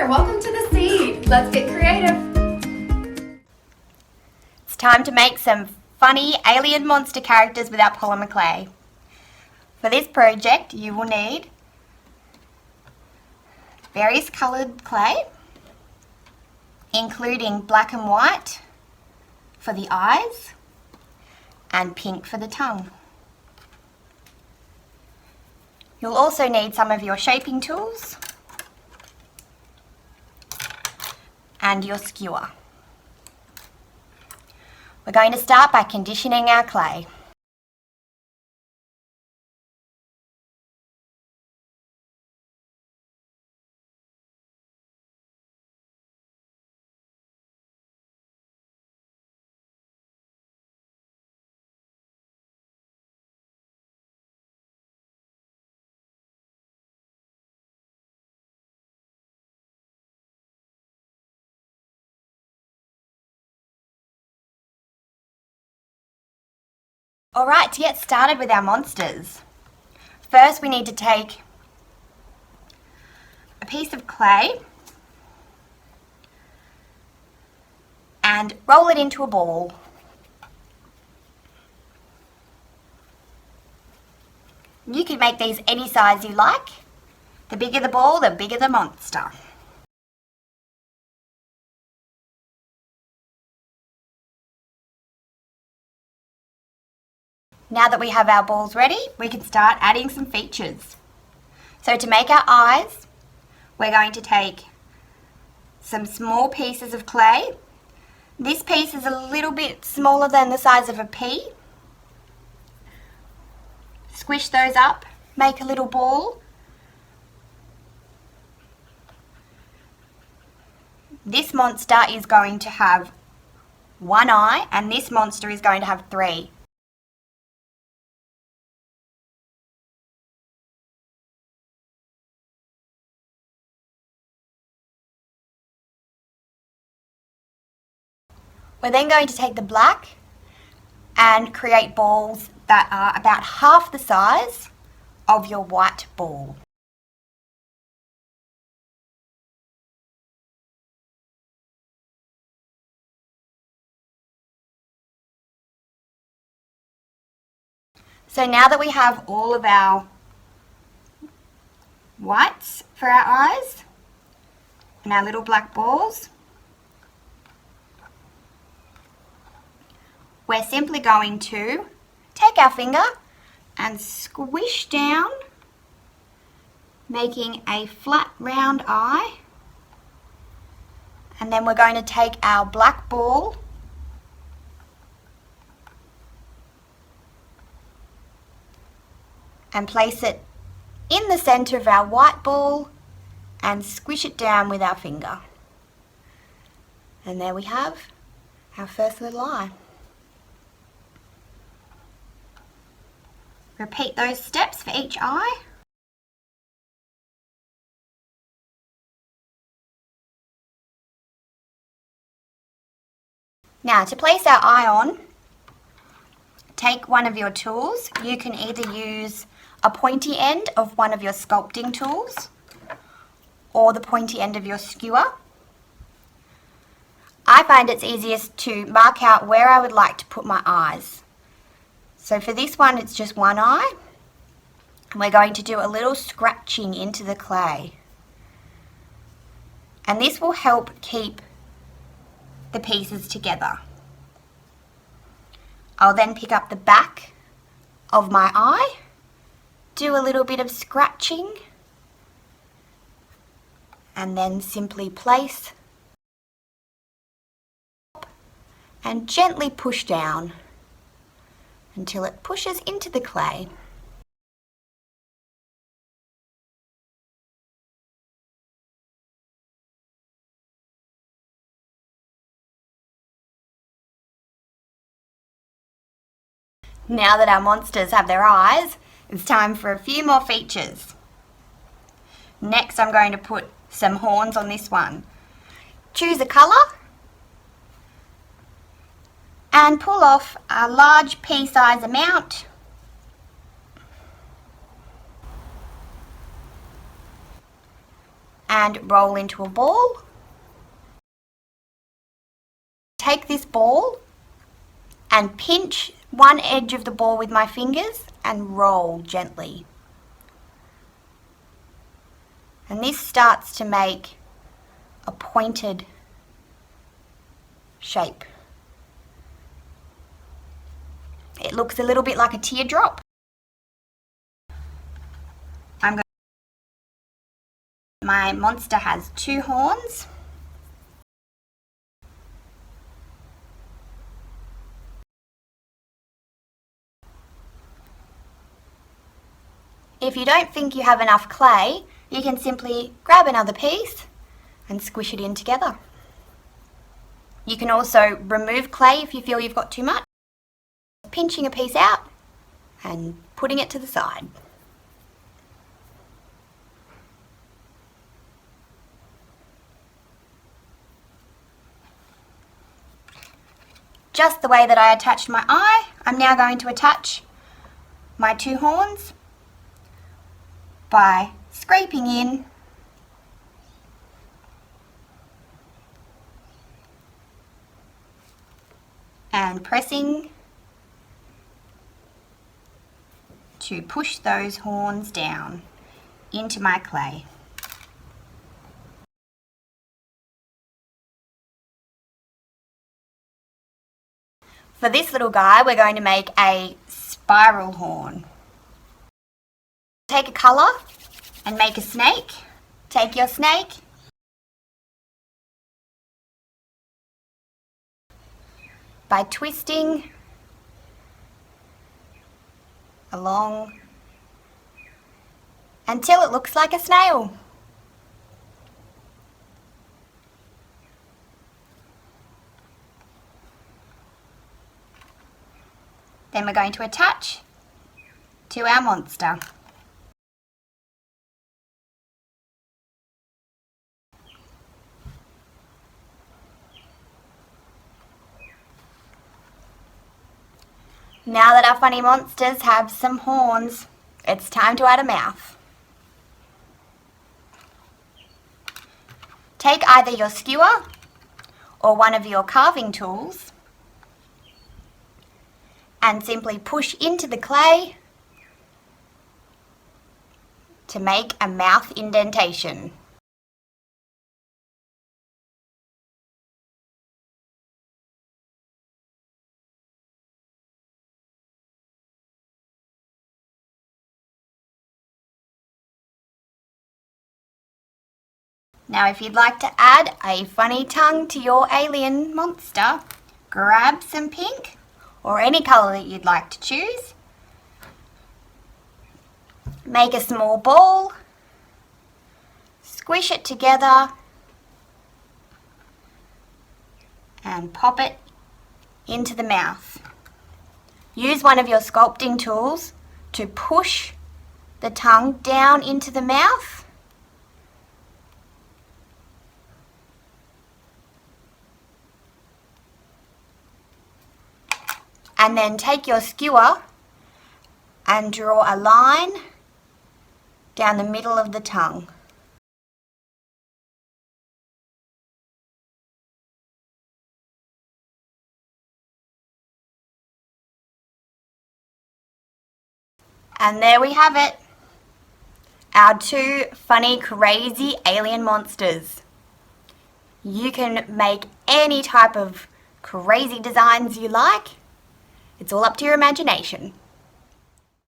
there, welcome to the sea. Let's get creative. It's time to make some funny alien monster characters with our polymer clay. For this project you will need various coloured clay, including black and white for the eyes and pink for the tongue. You'll also need some of your shaping tools and your skewer. We're going to start by conditioning our clay. Alright, to get started with our monsters, first we need to take a piece of clay and roll it into a ball. You can make these any size you like. The bigger the ball, the bigger the monster. Now that we have our balls ready, we can start adding some features. So to make our eyes, we're going to take some small pieces of clay. This piece is a little bit smaller than the size of a pea. Squish those up, make a little ball. This monster is going to have one eye, and this monster is going to have three. We're then going to take the black and create balls that are about half the size of your white ball. So now that we have all of our whites for our eyes and our little black balls, we're simply going to take our finger and squish down, making a flat round eye. And then we're going to take our black ball and place it in the center of our white ball and squish it down with our finger. And there we have our first little eye. Repeat those steps for each eye. Now to place our eye on, take one of your tools. You can either use a pointy end of one of your sculpting tools or the pointy end of your skewer. I find it's easiest to mark out where I would like to put my eyes. So for this one, it's just one eye. We're going to do a little scratching into the clay. And this will help keep the pieces together. I'll then pick up the back of my eye, do a little bit of scratching, and then simply place and gently push down until it pushes into the clay. Now that our monsters have their eyes, it's time for a few more features. Next, I'm going to put some horns on this one. Choose a colour and pull off a large pea size amount. and roll into a ball. Take this ball and pinch one edge of the ball with my fingers and roll gently. And this starts to make a pointed shape. It looks a little bit like a teardrop. My monster has 2 horns. If you don't think you have enough clay, you can simply grab another piece and squish it in together. You can also remove clay if you feel you've got too much, pinching a piece out and putting it to the side. Just the way that I attached my eye, I'm now going to attach my 2 horns by scraping in and pressing to push those horns down into my clay. For this little guy, we're going to make a spiral horn. Take a colour and make a snake. Take your snake, by twisting along until it looks like a snail. Then we're going to attach to our monster. Now that our funny monsters have some horns, it's time to add a mouth. Take either your skewer or one of your carving tools and simply push into the clay to make a mouth indentation. Now if you'd like to add a funny tongue to your alien monster, grab some pink or any colour that you'd like to choose. Make a small ball, squish it together and pop it into the mouth. Use one of your sculpting tools to push the tongue down into the mouth. And then take your skewer and draw a line down the middle of the tongue. And there we have it, our 2 funny, crazy alien monsters. You can make any type of crazy designs you like. It's all up to your imagination.